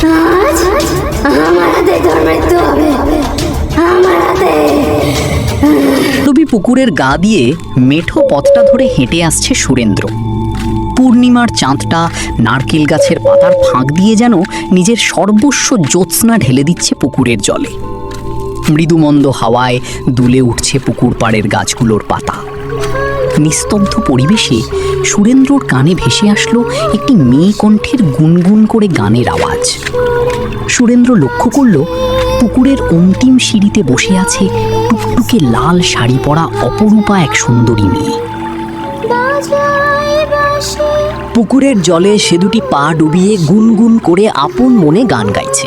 আজ আমার হাতে তোর মৃত্যু হবে, আমার হাতে। ডুবি পুকুরের গা দিয়ে মেঠো পথটা ধরে হেঁটে আসছে সুরেন্দ্র। পূর্ণিমার চাঁদটা নারকেল গাছের পাতার ফাঁক দিয়ে যেন নিজের সর্বস্ব জ্যোৎস্না ঢেলে দিচ্ছে পুকুরের জলে। মৃদুমন্দ হাওয়ায় দুলে উঠছে পুকুর পাড়ের গাছগুলোর পাতা। নিস্তব্ধ পরিবেশে সুরেন্দ্রর কানে ভেসে আসলো একটি মেয়ে কণ্ঠের গুনগুন করে গানের আওয়াজ। সুরেন্দ্র লক্ষ্য করল পুকুরের অন্তিম সিঁড়িতে বসে আছে টুকটুকে লাল শাড়ি পরা অপরূপা এক সুন্দরী মেয়ে। পুকুরের জলে সে দুটি পা ডুবিয়ে গুনগুন করে আপন মনে গান গাইছে।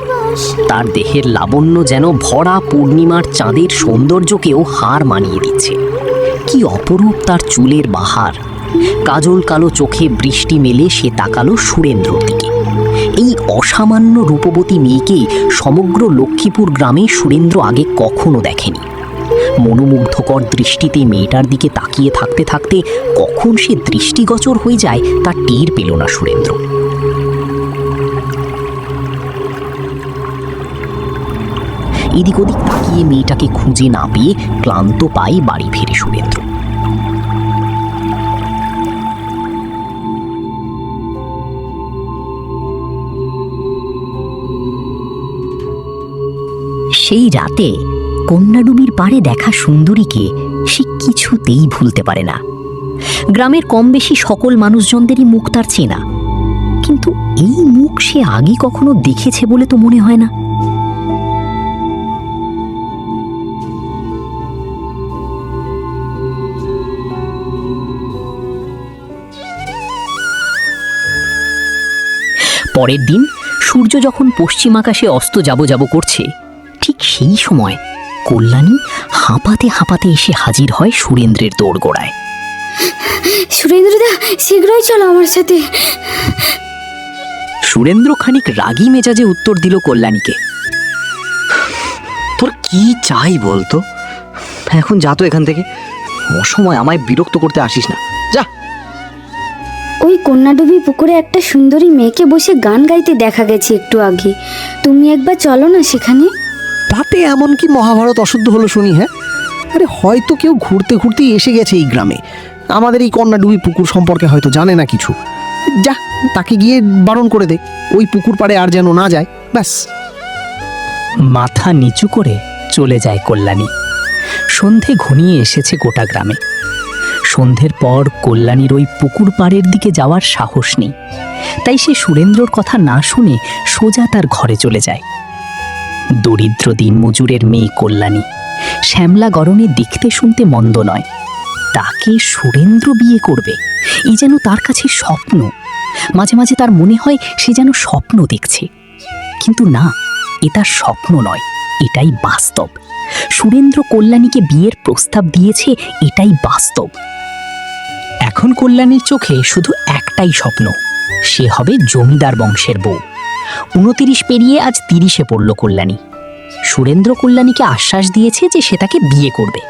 তার দেহের লাবণ্য যেন ভরা পূর্ণিমার চাঁদের সৌন্দর্যকেও হার মানিয়ে দিচ্ছে। কি অপরূপ তার চুলের বাহার! কাজল কালো চোখে বৃষ্টি মেলে সে তাকালো সুরেন্দ্রর দিকে। এই অসামান্য রূপবতী মেয়েকে সমগ্র লক্ষ্মীপুর গ্রামে সুরেন্দ্র আগে কখনো দেখেনি। মনোমুগ্ধকর দৃষ্টিতে মেয়েটার দিকে তাকিয়ে থাকতে থাকতে কখন সে দৃষ্টিগোচর হয়ে যায় তা টের পেল না সুরেন্দ্র। এদিক ওদিক তাকিয়ে মেয়েটাকে খুঁজে না পেয়ে ক্লান্ত পায়ে বাড়ি ফিরে সুরেন্দ্র। সেই রাতে কন্যাডুবির পাড়ে দেখা সুন্দরীকে সে কিছুতেই ভুলতে পারে না। গ্রামের কম বেশি সকল মানুষজনদেরই মুখ তার চেনা, কিন্তু এই মুখ সে আগে কখনো দেখেছে বলে তো মনে হয় না। পরের দিন সূর্য যখন পশ্চিম আকাশে অস্ত যাব করছে, ঠিক সেই সময় কল্যাণী হাঁপাতে হাঁপাতে এসে হাজির হয় সুরেন্দ্রের দোরগোড়ায়। সুরেন্দ্রদা, শীঘ্রই চলো আমার সাথে। সুরেন্দ্র খানিক রাগী মেজাজে উত্তর দিল কল্যাণীকে। তোর কি চাই বলতো? এখন যা তো এখান থেকে, অসময় আমায় বিরক্ত করতে আসিস না, যা। ওই কন্যাডুবি পুকুরে একটা সুন্দরী মেয়েকে বসে গান গাইতে দেখা গেছে একটু আগে। তুমি একবার চলো না সেখানে। তাতে এমন কি মহাভারত অশুদ্ধ হলো শুনি? হ্যাঁ, আরে হয়তো কেউ ঘুরতে ঘুরতে এসে গেছে এই গ্রামে, আমাদের এই কন্যাডুবি পুকুর সম্পর্কে হয়তো জানে না কিছু। যা, তাকে গিয়ে বারণ করে দে ওই পুকুর পাড়ে আর যেন না যায়, ব্যাস। মাথা নিচু করে চলে যায় কল্যাণী। সন্ধে ঘনিয়ে এসেছে গোটা গ্রামে। সন্ধ্যের পর কল্যাণীর ওই পুকুর পাড়ের দিকে যাওয়ার সাহস নেই, তাই সে সুরেন্দ্রর কথা না শুনে সোজা তার ঘরে চলে যায়। দরিদ্র দিনমজুরের মেয়ে কল্যাণী শ্যামলা গরনে দেখতে শুনতে মন্দ নয়, তাকে সুরেন্দ্র বিয়ে করবে এই যেন তার কাছে স্বপ্ন। মাঝে মাঝে তার মনে হয় সে যেন স্বপ্ন দেখছে, কিন্তু না, এটা স্বপ্ন নয়, এটাই বাস্তব। সুরেন্দ্র কল্যাণীকে বিয়ের প্রস্তাব দিয়েছে, এটাই বাস্তব। এখন কল্যাণীর চোখে শুধু একটাই স্বপ্ন, সে হবে জমিদার বংশের বউ। 29 পেরিয়ে আজ 30-এ পড়ল কল্যাণী। সুরেন্দ্র কল্যাণীকে আশ্বাস দিয়েছে যে সে তাকে বিয়ে করবে।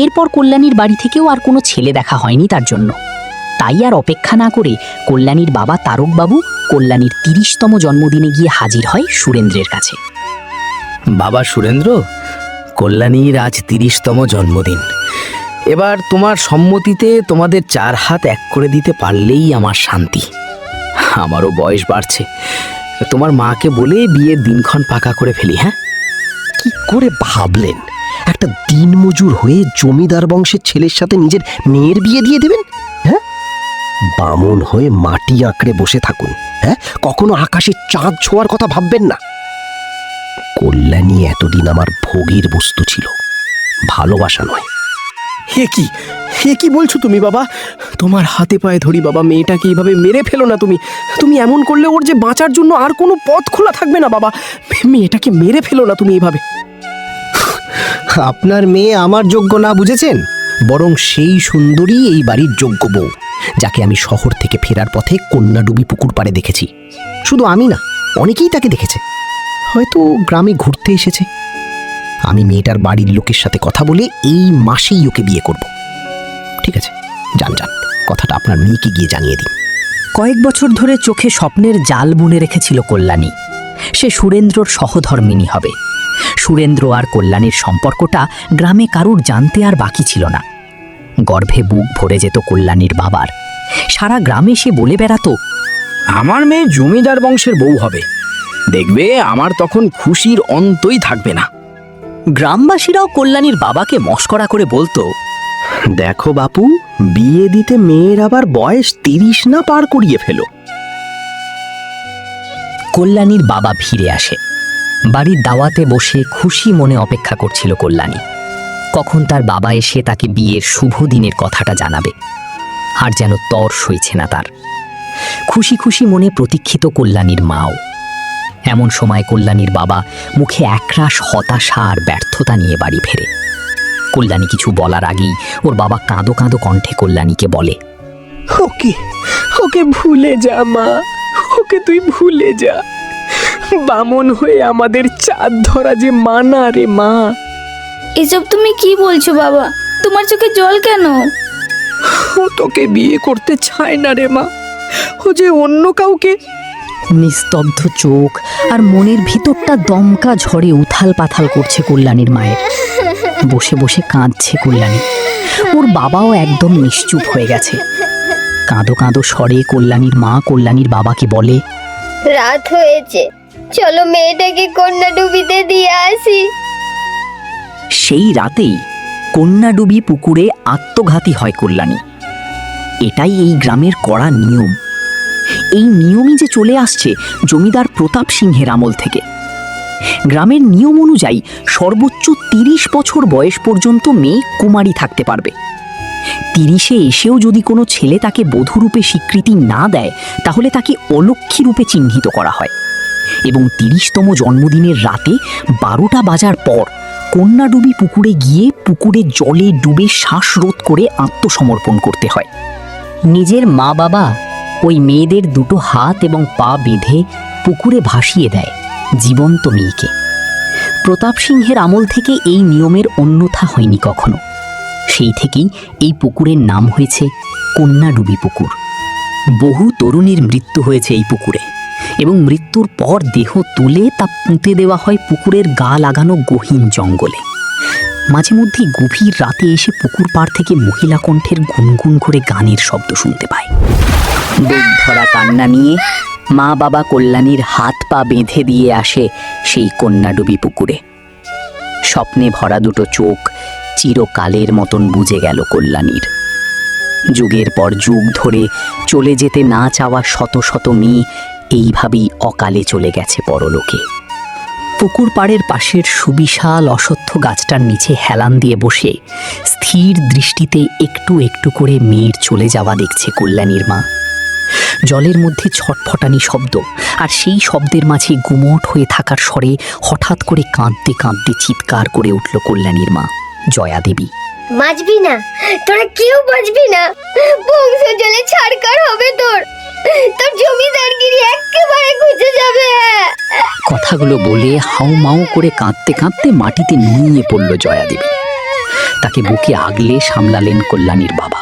এরপর কল্যাণীর বাড়ি থেকেও আর কোনো ছেলে দেখা হয়নি তার জন্য। তাই আর অপেক্ষা না করে কল্যাণীর বাবা তারকবাবু কল্যাণীর 30তম জন্মদিনে গিয়ে হাজির হয় সুরেন্দ্রের কাছে। বাবা সুরেন্দ্র, কল্যাণীর আজ 30তম জন্মদিন। এবার তোমার সম্মতিতে তোমাদের 4 হাত এক করে দিতে পারলেই আমার শান্তি। আমারও বয়স বাড়ছে, তোমার মাকে বলে বিয়ের দিনক্ষণ পাকা করে ফেলি। হ্যাঁ, কি করে ভাবলেন একটা দিনমজুর হয়ে জমিদার বংশের ছেলের সাথে নিজের মেয়ের বিয়ে দিয়ে দেবেন? হ্যাঁ, বামন হয়ে মাটি আঁকড়ে বসে থাকুন। হ্যাঁ, কখনো আকাশের চাঁদ ছোঁয়ার কথা ভাববেন না। কল্যাণী এতদিন আমার ভোগের বস্তু ছিল, ভালোবাসা নয়। হে কি বলছো তুমি বাবা? তোমার হাতে পায়ে ধরি বাবা, মেয়েটাকে এইভাবে মেরে ফেলো না। তুমি এমন করলে ওর যে বাঁচার জন্য আর কোনো পথ খোলা থাকবে না বাবা। মেয়েটাকে মেরে ফেলো না তুমি এইভাবে। আপনার মেয়ে আমার যোগ্য না বুঝেছেন, বরং সেই সুন্দরী এই বাড়ির যোগ্য বউ, যাকে আমি শহর থেকে ফেরার পথে কন্যাডুবি পুকুর পাড়ে দেখেছি। শুধু আমি না, অনেকেই তাকে দেখেছে। হয়তো গ্রামে ঘুরতে এসেছে। আমি মেয়েটার বাড়ির লোকের সাথে কথা বলে এই মাসেই ওকে বিয়ে করব। ঠিক আছে, যান, কথাটা আপনার মেয়েকে গিয়ে জানিয়ে দিন। কয়েক বছর ধরে চোখে স্বপ্নের জাল বুনে রেখেছিল কল্যাণী। সে সুরেন্দ্রর সহধর্মিণী হবে। সুরেন্দ্র আর কল্যাণীর সম্পর্কটা গ্রামে কারুর জানতে আর বাকি ছিল না। গর্ভে বুক ভরে যেত কল্যাণীর বাবার। সারা গ্রামে সে বলে বেড়াতো, আমার মেয়ে জমিদার বংশের বউ হবে, দেখবে আমার তখন খুশির অন্তই থাকবে না। গ্রামবাসীরাও কল্যাণীর বাবাকে মশকরা করে বলতো, দেখো বাপু, বিয়ে দিতে মেয়ের আবার বয়স 30 না পার করিয়ে ফেলো। কল্যাণীর বাবা ফিরে আসে। বাড়ির দাওয়াতে বসে খুশি মনে অপেক্ষা করছিল কল্যাণী। কখন তার বাবা এসে তাকে বিয়ের শুভ দিনের কথাটা জানাবে। আর যেন তর সইছে না তার। খুশি খুশি মনে প্রতীক্ষিত কল্যাণীর মাও। এমন সময় কল্যাণীর বাবা মুখে একরাশ হতাশা আর ব্যর্থতা নিয়ে বাড়ি ফেরে। কল্যাণী কিছু বলার আগেই ওর বাবা কাঁদো কাঁদো কণ্ঠে কল্যাণীকে বলে, ওকে ওকে ভুলে যা মা, ওকে তুই ভুলে যা। বামন হয়ে আমাদের চাঁদ ধরা যে মানা রে মা। এসব তুমি কি বলছো বাবা? তোমার চোখে জল কেন? ও তোকে বিয়ে করতে চায় না রে মা, ও যে অন্য কাউকে। নিস্তব্ধ চোখ আর মনের ভিতরটা দমকা ঝড়ে উথাল পাথাল করছে কল্যাণীর মায়ের। বসে বসে কাঁদছে কল্যাণী। ওর বাবাও একদম নিশ্চুপ হয়ে গেছে। কাঁদো কাঁদো স্বরে কল্যাণীর মা কল্যাণীর বাবাকে বলে, রাত হয়েছে, চলো মেয়েটাকে কন্যাডুবিতে দিয়ে আসি। সেই রাতেই কন্যাডুবি পুকুরে আত্মঘাতী হয় কল্যাণী। এটাই এই গ্রামের কড়া নিয়ম। এই নিয়মই যে চলে আসছে জমিদার প্রতাপ সিংহের আমল থেকে। গ্রামের নিয়ম অনুযায়ী সর্বোচ্চ 30 বছর বয়স পর্যন্ত মেয়ে কুমারী থাকতে পারবে। 30-এ এসেও যদি কোনো ছেলে তাকে বধূরূপে স্বীকৃতি না দেয়, তাহলে তাকে অলক্ষ্মী রূপে চিহ্নিত করা হয়। এবং 30তম জন্মদিনের রাতে 12টা বাজার পর কন্যাডুবি পুকুরে গিয়ে পুকুরের জলে ডুবে শ্বাসরোধ করে আত্মসমর্পণ করতে হয়। নিজের মা বাবা ওই মেয়েদের দুটো হাত এবং পা বেঁধে পুকুরে ভাসিয়ে দেয় জীবন্ত মেয়েকে। প্রতাপ সিংহের আমল থেকে এই নিয়মের অন্যথা হয়নি কখনো। সেই থেকেই এই পুকুরের নাম হয়েছে কন্যাডুবি পুকুর। বহু তরুণীর মৃত্যু হয়েছে এই পুকুরে, এবং মৃত্যুর পর দেহ তুলে তা পুঁতে দেওয়া হয় পুকুরের গা লাগানো গহীন জঙ্গলে। মাঝে মধ্যেই গভীর রাতে এসে পুকুর পাড় থেকে মহিলা কণ্ঠের গুনগুন করে গানের শব্দ শুনতে পায়। বুক ভরা কান্না নিয়ে মা বাবা কল্যাণীর হাত পা বেঁধে দিয়ে আসে সেই কন্যাডুবি পুকুরে। স্বপ্নে ভরা দুটো চোখ চিরকালের মতন বুজে গেল কল্যাণীর। যুগের পর যুগ ধরে চলে যেতে না চাওয়া শত শত মেয়ে এইভাবেই অকালে চলে গেছে পরলোকে। পুকুর পাড়ের পাশের সুবিশাল অশ্বত্থ গাছটার নিচে হেলান দিয়ে বসে স্থির দৃষ্টিতে একটু একটু করে মেয়ের চলে যাওয়া দেখছে কল্যাণীর মা। জলের মধ্যে ছটফটানি শব্দ, আর সেই শব্দের মাঝে গুমোট হয়ে থাকার স্বরে হঠাৎ করে কাঁদতে কাঁদতে চিৎকার করে উঠল কল্যাণীর মা জয়া দেবী। বাঁচবি না, তোরা কেউ বাঁচবি না। বংশ জলে ছাড়কার হবে তোর। তোর জমিদারগিরি একেবারে ঘুচে যাবে। কথাগুলো বলে হাউমাউ করে কাঁদতে কাঁদতে মাটিতে নুয়ে পড়ল জয়া দেবী। তাকে বুকে আগলে সামলালেন কল্যাণীর বাবা।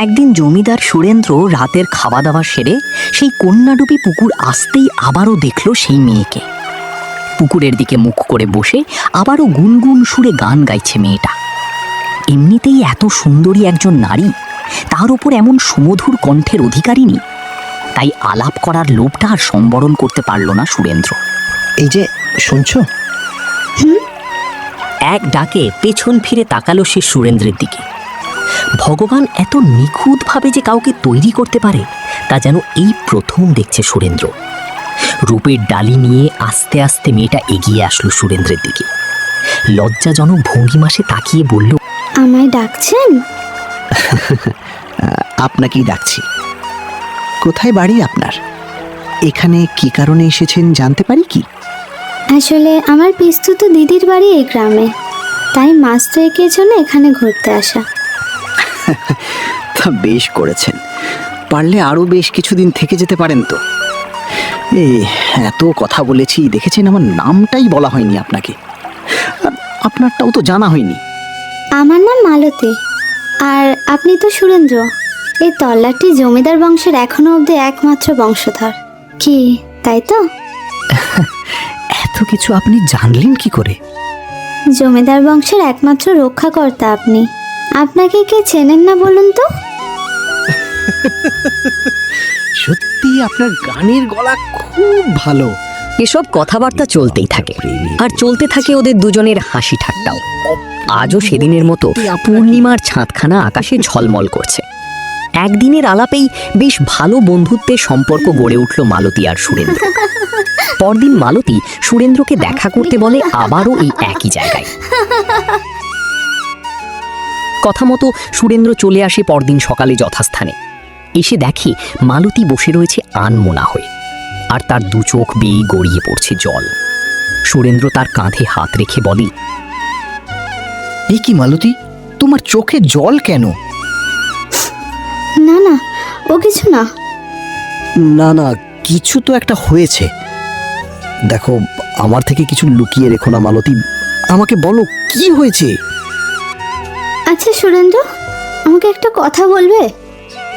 একদিন জমিদার সুরেন্দ্র রাতের খাওয়া দাওয়া সেরে সেই কন্যাডুবি পুকুর আসতেই আবারও দেখল সেই মেয়েকে। পুকুরের দিকে মুখ করে বসে আবারও গুনগুন সুরে গান গাইছে মেয়েটা। এমনিতেই এত সুন্দরী একজন নারী, তার উপর এমন সুমধুর কণ্ঠের অধিকারিণী। তাই আলাপ করার লোভটা আর সম্বরণ করতে পারল না সুরেন্দ্র। এই যে শুনছো? এক ডাকে পেছন ফিরে তাকালো সে সুরেন্দ্রের দিকে। ভগবান এত নিখুঁতভাবে যে কাউকে তৈরি করতে পারে তা যেন এই প্রথম দেখছে সুরেন্দ্র। রূপের ডালি নিয়ে আস্তে আস্তে মেয়েটা এগিয়ে আসলো সুরেন্দ্রের দিকে। লজ্জাজনক ভঙ্গিমা সে তাকিয়ে বলল, আমায় ডাকছেন? আপনাকেই ডাকছি। কোথায় বাড়ি আপনার? এখানে কি কারণে এসেছেন জানতে পারি কি? আসলে আমার পিস্তুত দিদির বাড়ি এই গ্রামে, তাই মাস দুয়েকের জন্য এখানে ঘুরতে আসা। তা বেশ করেছেন, পারলে আরো বেশ কিছুদিন থেকে যেতে পারেন তো। এই এত কথা বলেছি, দেখেছেন আমার নামটাই বলা হয়নি আপনাকে, আর আপনারটাও তো জানা হয়নি। আমার নাম মালতী, আর আপনি তো সুরেন্দ্র। এই তল্লাটি জমিদার বংশের এখনো অবধি একমাত্র বংশধর। কি তাই তো? এত কিছু আপনি জানলেন কি করে? জমিদার বংশের একমাত্র রক্ষাকর্তা আপনি। আপনাকে কে চেনেন না বলুন তো? সত্যি আপনার গানের গলা খুব ভালো। এসব কথাবার্তা চলতেই থাকে, আর চলতে থাকে ওদের দুজনের হাসি ঠাট্টাও। আজও সেদিনের মতো পূর্ণিমার ছাদখানা আকাশে ঝলমল করছে। একদিনের আলাপেই বেশ ভালো বন্ধুত্বের সম্পর্ক গড়ে উঠল মালতী আর সুরেন্দ্র। পরদিন মালতী সুরেন্দ্রকে দেখা করতে বলে আবারও এই একই জায়গায়। কথা মতো সুরেন্দ্র চলে আসে পরদিন সকালে যথাস্থানে। এসে দেখে মালতী বসে রয়েছে আনমনা হয়ে, আর তার দু চোখ বেয়ে গড়িয়ে পড়ছে জল। সুরেন্দ্র তার কাঁধে হাত রেখে বলে, এই কি মালতী, তোমার চোখে জল কেন? না না, ও কিছু না। না না, কিছু তো একটা হয়েছে। দেখো, আমার থেকে কিছু লুকিয়ে রেখো না মালতী, আমাকে বলো কি হয়েছে। আচ্ছা সুরেন্দ্র, আমাকে একটা কথা বলবে?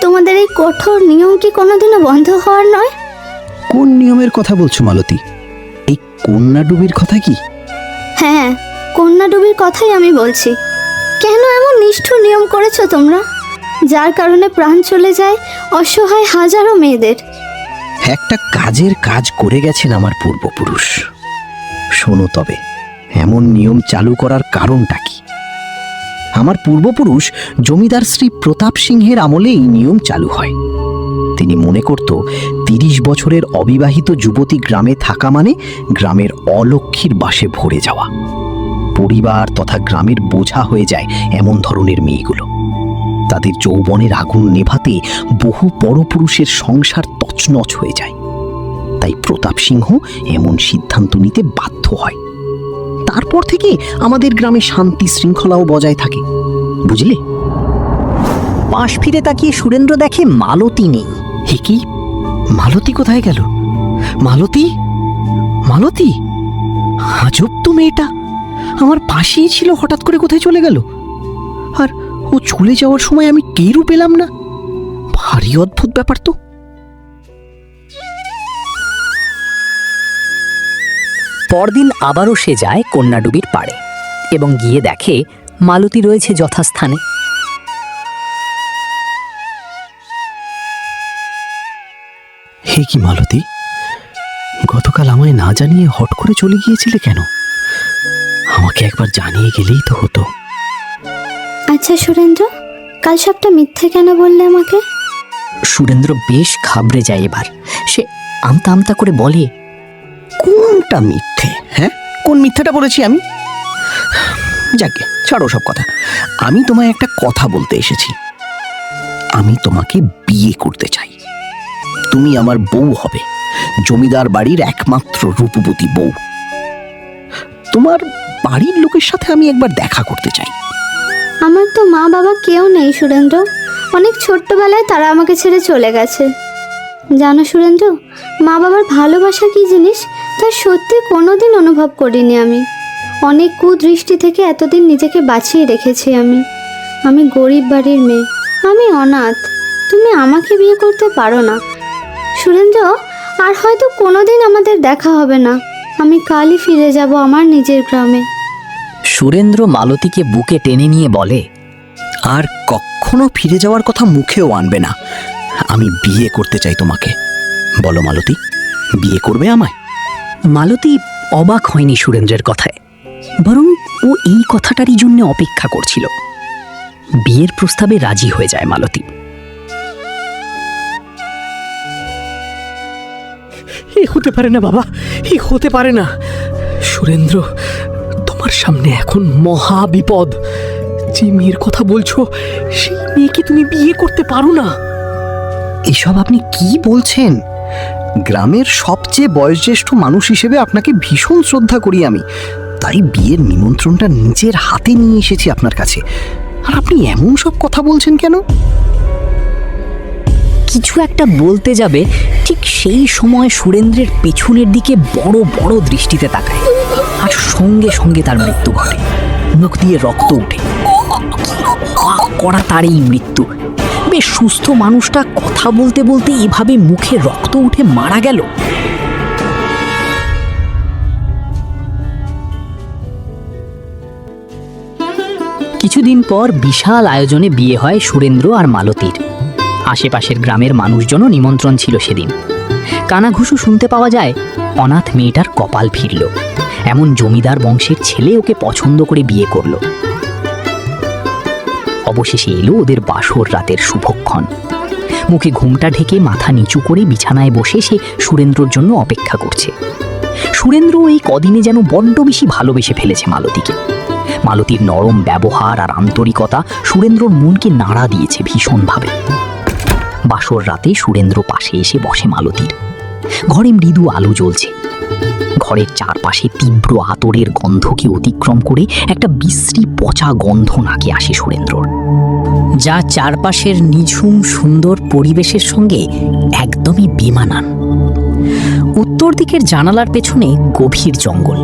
তোমাদের এই কঠোর নিয়ম কি কোনোদিনও বন্ধ হওয়ার নয়? কোন নিয়মের কথা বলছো মালতী? এই কন্যা ডুবির কথা কি? হ্যাঁ, কন্যা ডুবির কথাই আমি বলছি। কেন এমন নিষ্ঠুর নিয়ম করেছো তোমরা, যার কারণে প্রাণ চলে যায় অসহায় হাজারো মেয়েদের? একটা কাজের কাজ করে গেছেন আমার পূর্বপুরুষ। শোনো তবে, এমন নিয়ম চালু করার কারণটা কি? আমার পূর্বপুরুষ জমিদার শ্রী প্রতাপ সিংহের আমলে এই নিয়ম চালু হয়। তিনি মনে করত ৩০ বছরের অবিবাহিত যুবতী গ্রামে থাকা মানে গ্রামের অলক্ষ্মীর বাসে ভরে যাওয়া। পরিবার তথা গ্রামের বোঝা হয়ে যায় এমন ধরনের মেয়েগুলো। তাদের যৌবনের আগুন নেভাতে বহু পরপুরুষের সংসার তছনছ হয়ে যায়। তাই প্রতাপ সিংহ এমন সিদ্ধান্ত নিতে বাধ্য হয়। তারপর থেকে আমাদের গ্রামে শান্তি শৃঙ্খলাও বজায় থাকে, বুঝলে? পাশ ফিরে তাকিয়ে সুরেন্দ্র দেখে মালতী নেই। হে কি, মালতী কোথায় গেল? মালতী, মালতী, আজব তো মেয়েটা। আমার পাশেই ছিল, হঠাৎ করে কোথায় চলে গেল? আর ও চলে যাওয়ার সময় আমি টেরও পেলাম না। ভারী অদ্ভুত ব্যাপার তো। পরদিন আবারও সে যায় কন্যাডুবির পাড়ে এবং গিয়ে দেখে মালতী রয়েছে যথাস্থানে। হে কি মালতী, গতকাল আমায় না জানিয়ে হট করে চলে গিয়েছিলে কেন? আমাকে একবার জানিয়ে গেলেই তো হতো। আচ্ছা সুরেন্দ্র, কাল সবটা মিথ্যে কেন বললে আমাকে? সুরেন্দ্র বেশ ঘাবড়ে যায় এবার। সে আমতা আমতা করে বলে, কোনটা মিথ্যে? হ্যাঁ, কোন মিথ্যেটা বলেছি আমি? যাকে ছাড়ো সব কথা। আমি তোমায় একটা কথা বলতে এসেছি। আমি তোমাকে বিয়ে করতে চাই। তুমি আমার বউ হবে, জমিদার বাড়ির একমাত্র রূপবতী বউ। তোমার বাড়ির লোকের সাথে আমি একবার দেখা করতে চাই। আমার তো মা বাবা কেউ নেই সুরেন্দ্র। অনেক ছোট্টবেলায় তারা আমাকে ছেড়ে চলে গেছে। জানো সুরেন্দ্র, মা বাবার ভালোবাসা কি জিনিস তা সত্যি কোনোদিন অনুভব করিনি আমি। অনেক কুদৃষ্টি থেকে এতদিন নিজেকে বাঁচিয়ে রেখেছি আমি। আমি গরিব বাড়ির মেয়ে, আমি অনাথ। তুমি আমাকে বিয়ে করতে পারো না সুরেন্দ্র। আর হয়তো কোনোদিন আমাদের দেখা হবে না। আমি কালই ফিরে যাব আমার নিজের গ্রামে। সুরেন্দ্র মালতীকে বুকে টেনে নিয়ে বলে, আর কখনো ফিরে যাওয়ার কথা মুখেও আনবে না। আমি বিয়ে করতে চাই তোমাকে। বলো মালতী, বিয়ে করবে আমায়? মালতী অবাক হয়নি সুরেন্দ্রের কথায়, বরং ও এই কথাটারই জন্য অপেক্ষা করছিল। বিয়ের প্রস্তাবে রাজি হয়ে যায় মালতী। এ হতে পারে না বাবা, এ হতে পারে না। সুরেন্দ্র, তোমার সামনে এখন মহা বিপদ। যে মেয়ের কথা বলছো, সেই মেয়েকে তুমি বিয়ে করতে পারো না। এসব আপনি কি বলছেন? গ্রামের সবচেয়ে বয়োজ্যেষ্ঠ মানুষ হিসেবে আপনাকে ভীষণ শ্রদ্ধা করি আমি। তাই বিয়ের নিমন্ত্রণটা নিজের হাতে নিয়ে এসেছি আপনার কাছে। আর আপনি এমন সব কথা বলছেন কেন? কিছু একটা বলতে যাবে, ঠিক সেই সময় সুরেন্দ্রের পেছনের দিকে বড় বড় দৃষ্টিতে তাকায়, আর সঙ্গে সঙ্গে তার মৃত্যু ঘটে। মুখ দিয়ে রক্ত ওঠে। কড়া তার এই মৃত্যু বেশ সুস্থ মানুষটা কথা বলতে বলতে এভাবে মুখে রক্ত উঠে মারা গেল। কিছুদিন পর বিশাল আয়োজনে বিয়ে হয় সুরেন্দ্র আর মালতীর। আশেপাশের গ্রামের মানুষজনও নিমন্ত্রণ ছিল সেদিন। কানাঘুষো শুনতে পাওয়া যায় অনাথ মেয়েটার কপাল ফিরল, এমন জমিদার বংশের ছেলে ওকে পছন্দ করে বিয়ে করল। অবশেষে এলো ওদের বাসর রাতের শুভক্ষণ। মুখে ঘুমটা ঢেকে মাথা নিচু করে বিছানায় বসে সে সুরেন্দ্রর জন্য অপেক্ষা করছে। সুরেন্দ্র এই কদিনে যেন বড্ড বেশি ভালোবেসে ফেলেছে মালতীকে। মালতীর নরম ব্যবহার আর আন্তরিকতা সুরেন্দ্রর মনকে নাড়া দিয়েছে ভীষণভাবে। বাসর রাতে সুরেন্দ্র পাশে এসে বসে মালতীর। ঘরে মৃদু আলো জ্বলছে। ঘরের চারপাশে তীব্র আতরের গন্ধকে অতিক্রম করে একটা বিশ্রী পচা গন্ধ নাকে আসে সুরেন্দ্রর, যা চারপাশের নিঝুম সুন্দর পরিবেশের সঙ্গে একদমই বেমানান। উত্তর দিকের জানালার পেছনে গভীর জঙ্গল।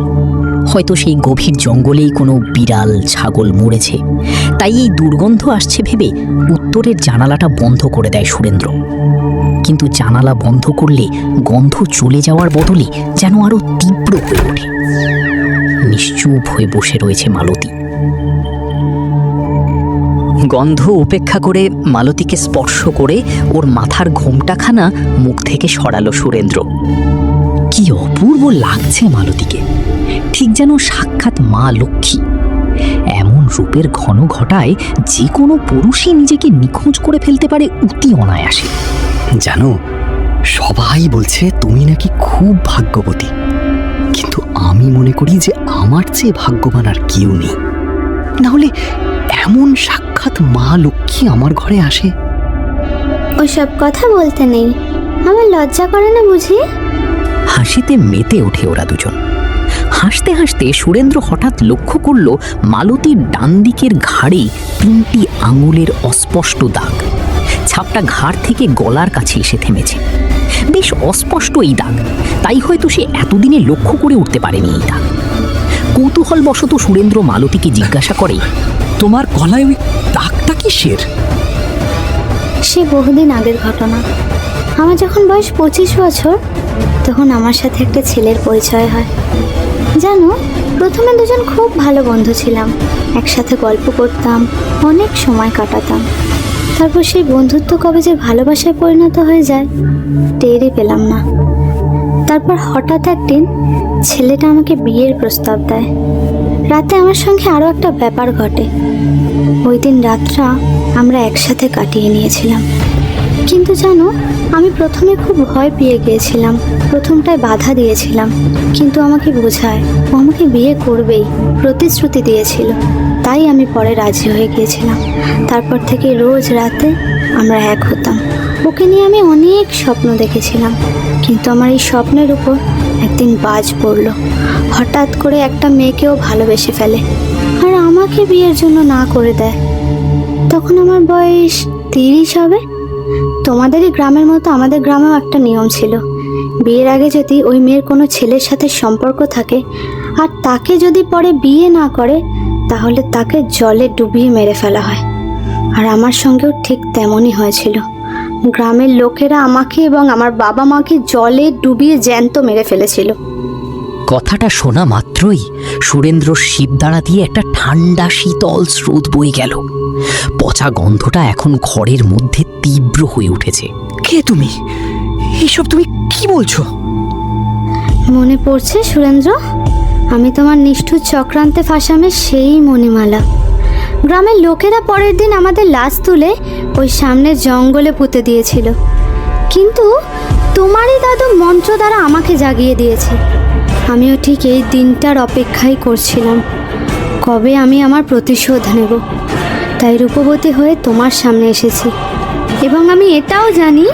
হয়তো সেই গভীর জঙ্গলেই কোনো বিড়াল ছাগল মরেছে, তাই এই দুর্গন্ধ আসছে ভেবে উত্তরের জানালাটা বন্ধ করে দেয় সুরেন্দ্র। কিন্তু জানালা বন্ধ করলে গন্ধ চলে যাওয়ার বদলে যেন আরো তীব্র হয়ে ওঠে। নিশ্চুপ হয়ে বসে রয়েছে মালতী। গন্ধ উপেক্ষা করে মালতীকে স্পর্শ করে ওর মাথার ঘোমটাখানা মুখ থেকে সরালো সুরেন্দ্র। কি অপূর্ব লাগছে মালতীকে, ঠিক যেন সাক্ষাৎ মা লক্ষ্মী। এমন রূপের ঘন ঘটায় যে কোনো পুরুষই নিজেকে নিখোঁজ করে ফেলতে পারে অতি অনায়াসে। জানো, সবাই বলছে তুমি নাকি খুব ভাগ্যবতী, কিন্তু আমি মনে করি যে আমার চেয়ে ভাগ্যবান আর কেউ নেই। না হলে এমন সাক্ষাৎ মা লক্ষ্মী আমার ঘরে আসে? ওসব কথা বলতে নেই, আমার লজ্জা করে না বুঝি? হাসিতে মেতে ওঠে ওরা দুজন। হাসতে হাসতে সুরেন্দ্র হঠাৎ লক্ষ্য করল মালতীর ডান দিকের ঘাড়ে 3টি আঙুলের অস্পষ্ট দাগ। ছাপটা ঘাড় থেকে গলার কাছে এসে থেমেছে। বেশ অস্পষ্ট এই দাগ, তাই হয়তো সে এতদিনে লক্ষ্য করে উঠতে পারেনি এই দাগ। কৌতূহলবশত সুরেন্দ্র মালতীকে জিজ্ঞাসা করে, তোমার গলায় ওই দাগটা কিসের? সে বহুদিন আগের ঘটনা। আমার যখন বয়স 25 বছর, তখন আমার সাথে একটা ছেলের পরিচয় হয়। জানো, প্রথমে দুজন খুব ভালো বন্ধু ছিলাম, একসাথে গল্প করতাম, অনেক সময় কাটাতাম। তারপর সেই বন্ধুত্ব কবে যে ভালোবাসায় পরিণত হয়ে যায় টেরই পেলাম না। তারপর হঠাৎ একদিন ছেলেটা আমাকে বিয়ের প্রস্তাব দেয়। রাতে আমার সঙ্গে আরও একটা ব্যাপার ঘটে। ওই দিন রাতটা আমরা একসাথে কাটিয়ে নিয়েছিলাম। কিন্তু জানো, আমি প্রথমে খুব ভয় পেয়ে গিয়েছিলাম, প্রথমটায় বাধা দিয়েছিলাম। কিন্তু আমাকে বোঝায় ও আমাকে বিয়ে করবেই, প্রতিশ্রুতি দিয়েছিল, তাই আমি পরে রাজি হয়ে গিয়েছিলাম। তারপর থেকে রোজ রাতে আমরা এক হতাম। ওকে নিয়ে আমি অনেক স্বপ্ন দেখেছিলাম, কিন্তু আমার এই স্বপ্নের উপর একদিন বাজ পড়ল। হঠাৎ করে একটা মেয়েকেও ভালোবেসে ফেলে আর আমাকে বিয়ের জন্য না করে দেয়। তখন আমার বয়স 30 হবে। তোমাদেরই গ্রামের মতো আমাদের গ্রামেও একটা নিয়ম ছিল, বিয়ের আগে যদি ওই মেয়ের কোনো ছেলের সাথে সম্পর্ক থাকে আর তাকে যদি পরে বিয়ে না করে, তাহলে তাকে জলে ডুবিয়ে মেরে ফেলা হয়। আর আমার সঙ্গেও ঠিক তেমনই হয়েছিল। গ্রামের লোকেরা আমাকে এবং আমার বাবা মাকে জলে ডুবিয়ে জ্যান্ত মেরে ফেলেছিল। কথাটা শোনা মাত্রই সুরেন্দ্রর শিবদাঁড়া দিয়ে একটা ঠান্ডা শীতল স্রোত বয়ে গেল। পচা গন্ধটা এখন ঘরের মধ্যে তীব্র হয়ে উঠেছে। কে তুমি? এইসব তুমি কি বলছো? মনে পড়ছে সুরেন্দ্র, আমি তোমার নিষ্ঠুর চক্রান্তে ফাঁসামের সেই মণিমালা। গ্রামের লোকেরা পরের দিন আমাদের লাশ তুলে ওই সামনের জঙ্গলে পুঁতে দিয়েছিল, কিন্তু তোমারই দাদু মন্ত্র দ্বারা আমাকে জাগিয়ে দিয়েছে। আমিও ঠিক এই দিনটার অপেক্ষাই করছিলাম, কবে আমি আমার প্রতিশোধ নেব। তাই রূপবতী হয়ে তোমার সামনে এসেছি, এবং আমি এটাও জানি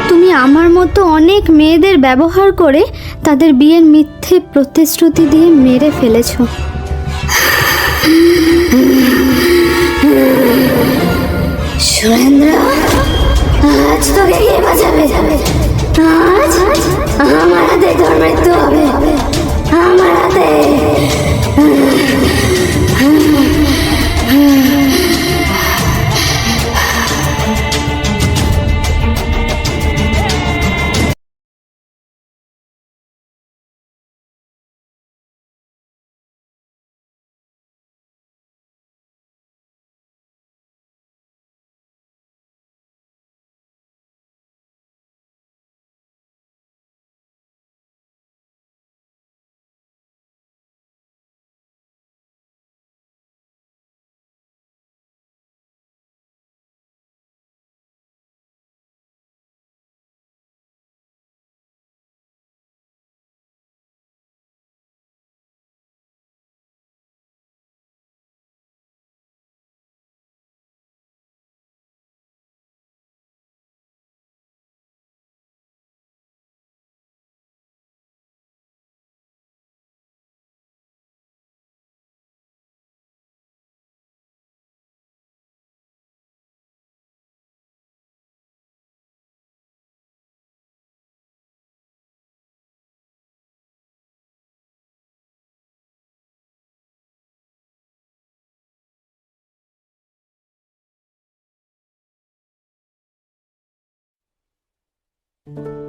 তুমি আমার মতো অনেক মেয়েদের ব্যবহার করে তাদের বিয়ের মিথ্যে প্রতিশ্রুতি দিয়ে মেরে ফেলেছ। সুরেন্দ্র, আজ তোকে কে বাঁচাবে? আজ আমার হাতে তোর মৃত্যু হবে, আমার হাতে। না।